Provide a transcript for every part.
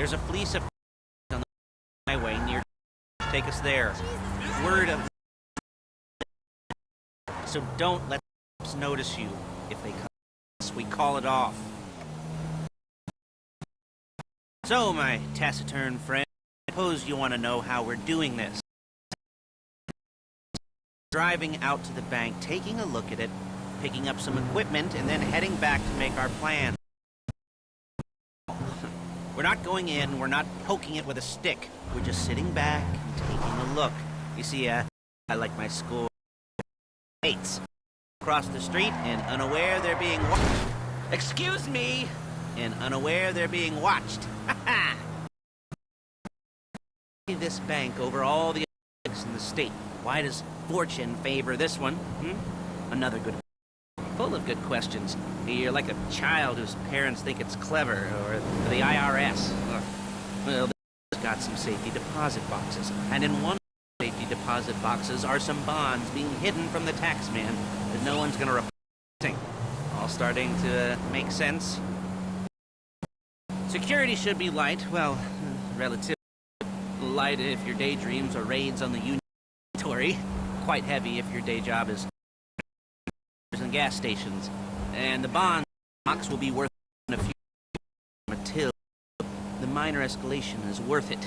There's a fleece of on the highway near. Take us there. Word of. So don't let the cops notice you. If they come, we call it off. So, my taciturn friend, I suppose you want to know how we're doing this. Driving out to the bank, taking a look at it, picking up some equipment, and then heading back to make our plan. We're not going in, we're not poking it with a stick. We're just sitting back and taking a look. You see, I like my school mates. Across the street and unaware they're being watched. Excuse me! And unaware they're being watched. Ha This bank over all the banks in the state. Why does fortune favor this one? Another good. Full of good questions. You're like a child whose parents think it's clever, or the IRS. Well, they've got some safety deposit boxes, and in one safety deposit boxes are some bonds being hidden from the tax man that no one's gonna report. All starting to make sense. Security should be light, well, relatively light if your daydreams or raids on the Union Territory. Quite heavy if your day job is in gas stations. And the bond box will be worth a few until the minor escalation is worth it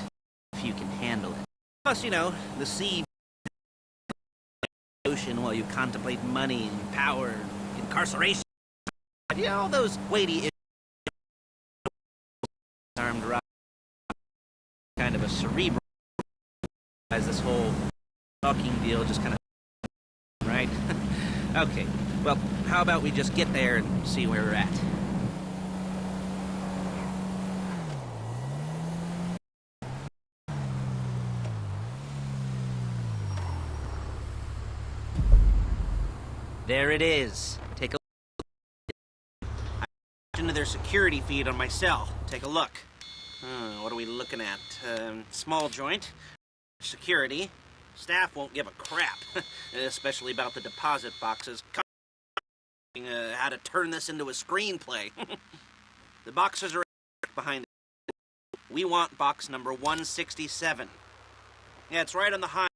if you can handle it. Plus, you know, the sea ocean while you contemplate money and power and incarceration. You know, all those weighty issues. Armed robbery, kind of a cerebral, as this whole talking deal just kind of, right? Okay, well, how about we just get there and see where we're at? There it is. Take a look. I into their security feed on my cell. Take a look. What are we looking at? Small joint. Security. Staff won't give a crap. Especially about the deposit boxes. How to turn this into a screenplay. The boxes are behind it. We want box number 167. Yeah, it's right on the high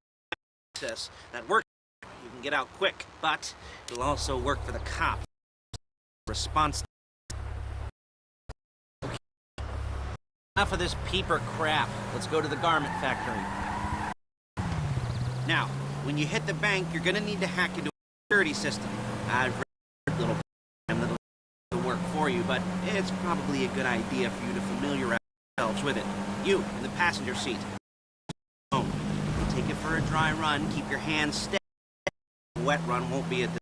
access. That works. You can get out quick, but it'll also work for the cops. Response. Okay. Enough of this peeper crap. Let's go to the garment factory. Now, when you hit the bank, you're gonna need to hack into a security system. I've read a little that'll work for you, but it's probably a good idea for you to familiarize yourselves with it. You in the passenger seat. Take it for a dry run. Keep your hands steady. Wet run won't be a disaster.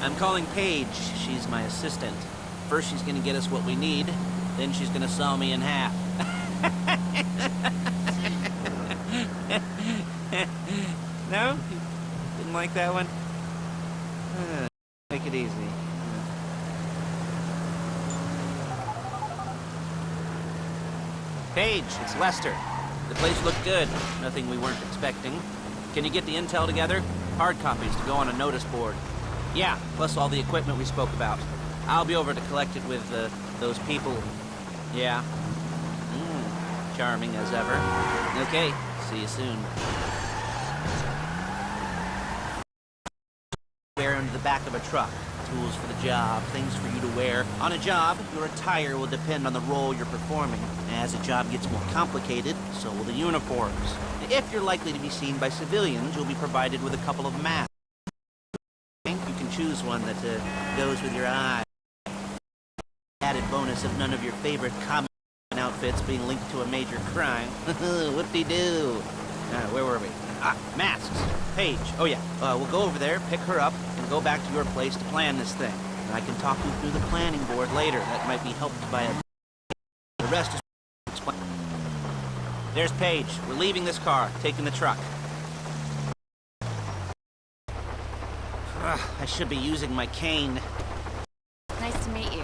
I'm calling Paige. She's my assistant. First she's gonna get us what we need, then she's gonna saw me in half. No? Didn't like that one? Make it easy. Paige, it's Lester. The place looked good. Nothing we weren't expecting. Can you get the intel together? Hard copies to go on a notice board. Yeah, plus all the equipment we spoke about. I'll be over to collect it with, those people. Yeah. Charming as ever. Okay, see you soon. Wear into the back of a truck. Tools for the job, things for you to wear. On a job, your attire will depend on the role you're performing. As a job gets more complicated, so will the uniforms. If you're likely to be seen by civilians, you'll be provided with a couple of masks. Choose one that goes with your eye. Added bonus of none of your favorite common outfits being linked to a major crime. Whoop-de-doo. Where were we? Ah, masks. Paige. Oh, yeah. We'll go over there, pick her up, and go back to your place to plan this thing. And I can talk you through the planning board later. That might be helped by a... The rest is... There's Paige. We're leaving this car, taking the truck. I should be using my cane. Nice to meet you.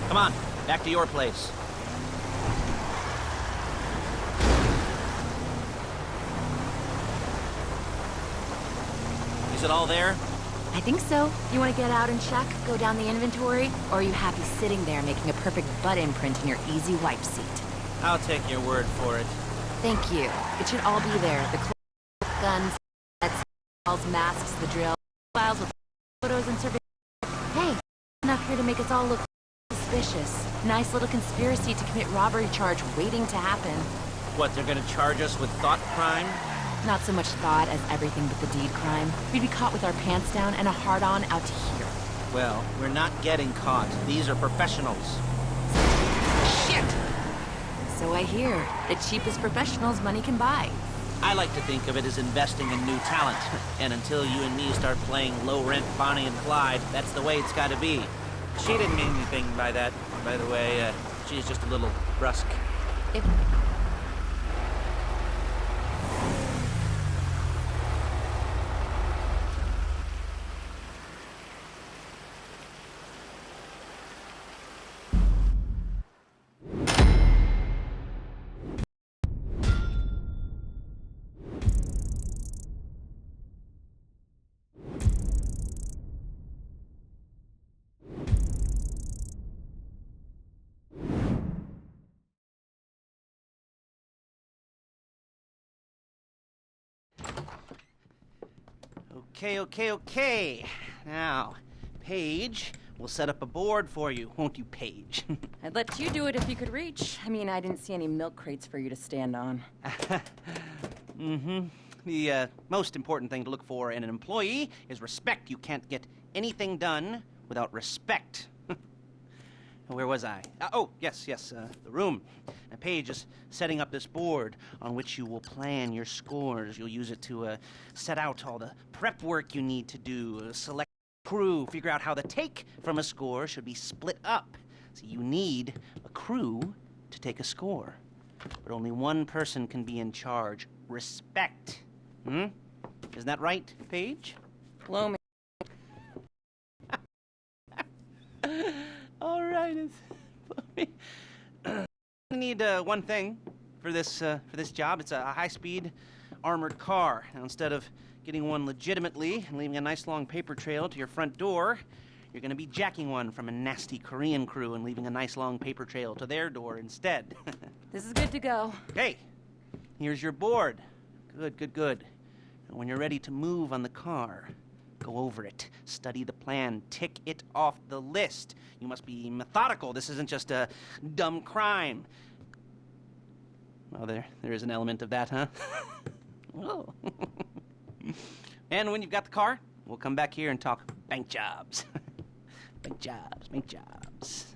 Come on, back to your place. Is it all there? I think so. You want to get out and check, go down the inventory, or are you happy sitting there making a perfect butt imprint in your easy wipe seat? I'll take your word for it. Thank you. It should all be there. The clothes, guns, sets, masks, the drill, files with photos and surveillance. Hey, enough here to make us all look suspicious. Nice little conspiracy to commit robbery charge waiting to happen. What, they're gonna charge us with thought crime? Not so much thought as everything but the deed crime. We'd be caught with our pants down and a hard-on out to here. Well, we're not getting caught. These are professionals. Shit! So I hear. The cheapest professionals money can buy. I like to think of it as investing in new talent. And until you and me start playing low-rent Bonnie and Clyde, that's the way it's gotta be. She didn't mean anything by that, by the way. She's just a little brusque. If... Okay. Now, Paige, we'll set up a board for you, won't you, Paige? I'd let you do it if you could reach. I mean, I didn't see any milk crates for you to stand on. The most important thing to look for in an employee is respect. You can't get anything done without respect. Where was I? Yes, the room. Paige is setting up this board on which you will plan your scores. You'll use it to set out all the prep work you need to do, select crew, figure out how the take from a score should be split up. So you need a crew to take a score. But only one person can be in charge. Respect. Isn't that right, Paige? Blow me. All right. I need one thing for this job. It's a high-speed armored car. Now, instead of getting one legitimately and leaving a nice long paper trail to your front door, you're going to be jacking one from a nasty Korean crew and leaving a nice long paper trail to their door instead. This is good to go. Hey, here's your board. Good. And when you're ready to move on the car, go over it, study the plan, tick it off the list. You must be methodical. This isn't just a dumb crime. Well, there is an element of that, huh? Oh. And when you've got the car, we'll come back here and talk bank jobs. Bank jobs.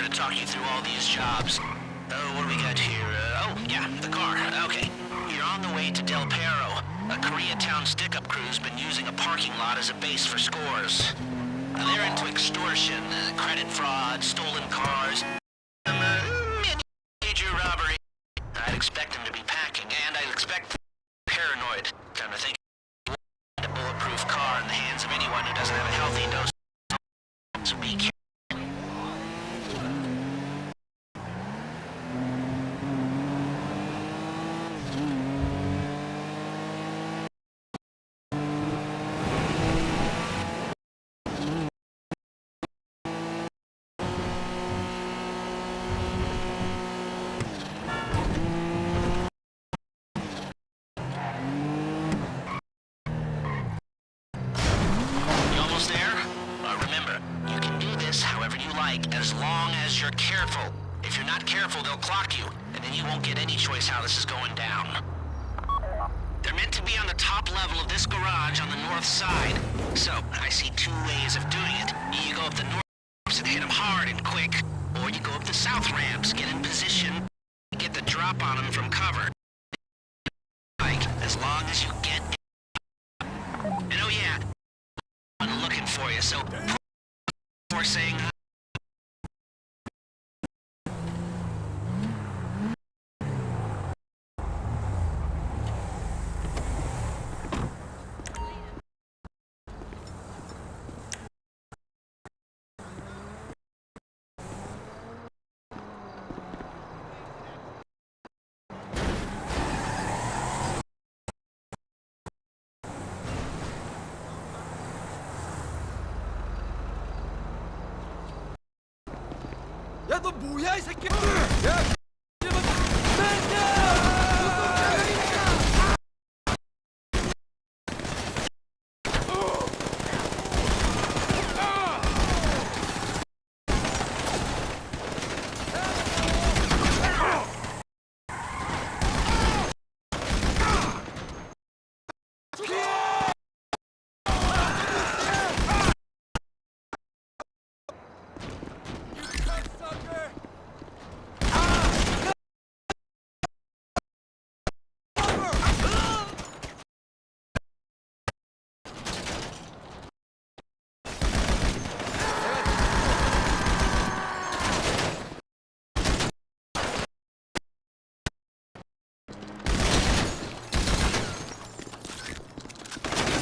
to talk you through all these jobs. Oh, what do we got here? Oh, yeah, the car. Okay. You're on the way to Del Perro. A Koreatown stick-up crew's been using a parking lot as a base for scores. They're into extortion, credit fraud, stolen cars, major robbery. I'd expect them to be packing, and I'd expect them to be paranoid. Time to think a bulletproof car in the hands of anyone who doesn't have a healthy dose. So be careful. You almost there? Remember, you can do this however you like, as long as you're careful. If you're not careful, they'll clock you, and then you won't get any choice how this is going down. They're meant to be on the top level of this garage on the north side. So, I see two ways of doing it. You go up the north ramps and hit them hard and quick, or you go up the south ramps, get in position, get the drop on them from cover. Like, as long as you get... And oh yeah, I'm looking for you, so... Before saying... 야, 너 뭐야, 이 새끼! 야,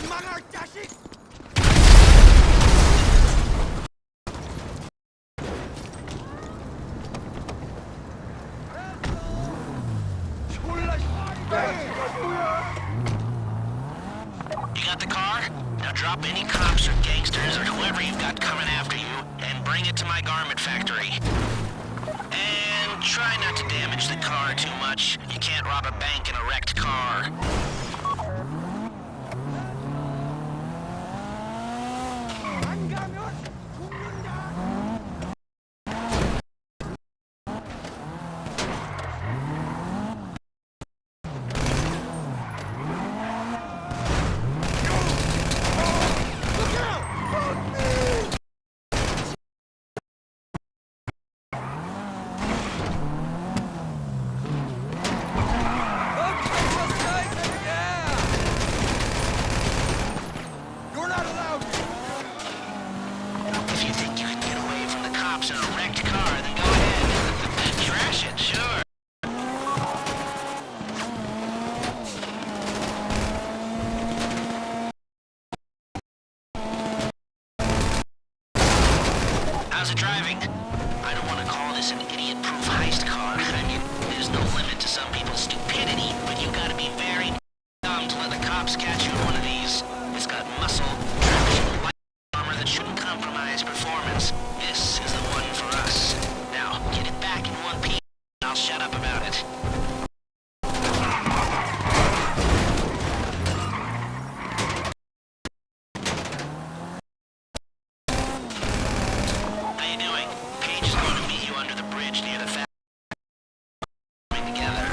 망할 자식! You got the car? Now drop any cops or gangsters or whoever you've got coming after you, and bring it to my garment factory. And try not to damage the car too much. You can't rob a bank in a wrecked car. 안 가면 죽는다! You're not allowed here! If you think you can get away from the cops in a wrecked car, then go ahead. Trash it, sure. How's it driving? I don't want to call this an idiot-proof heist car. I mean, there's no limit to some people's stupidity, but you gotta be very dumb to let the cops catch you in one of these. It's got muscle, traction, light armor that shouldn't compromise performance. This is the one for us. Now, get it back in one piece, and I'll shut up about it. How you doing? Paige is going to meet you under the bridge near the factory. Together.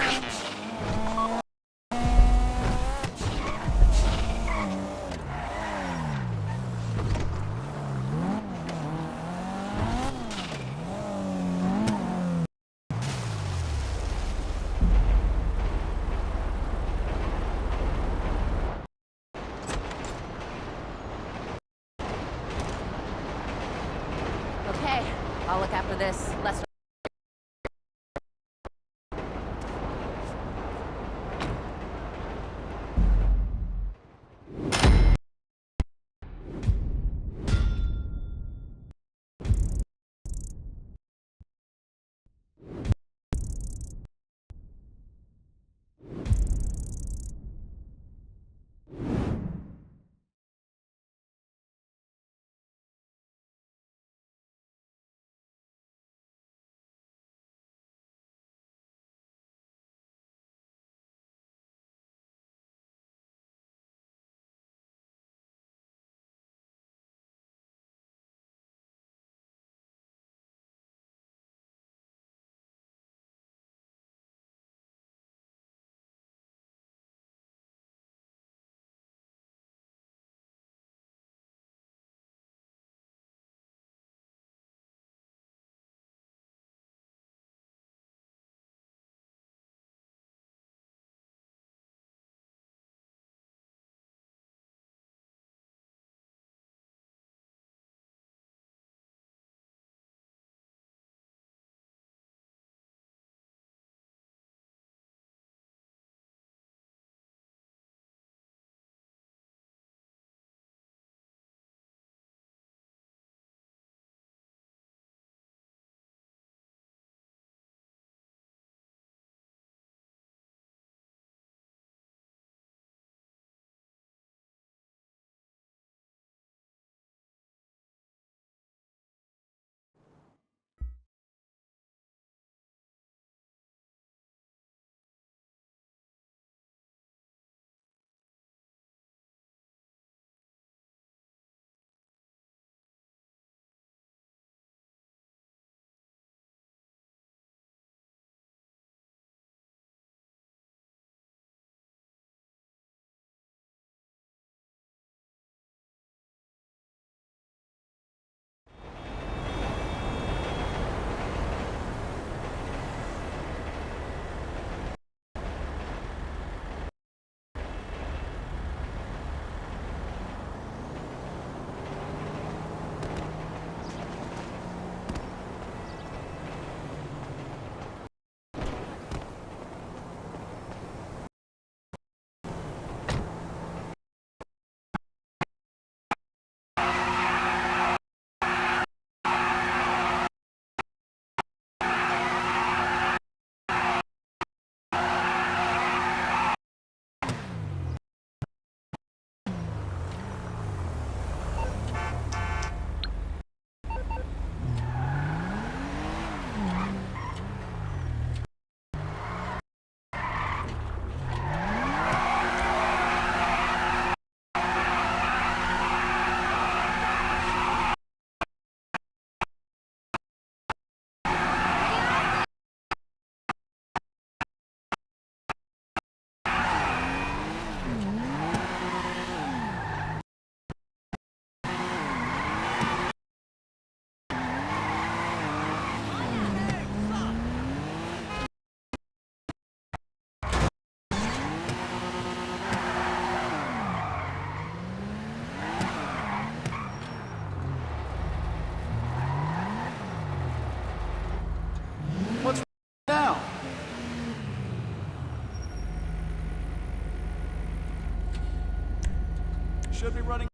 should be running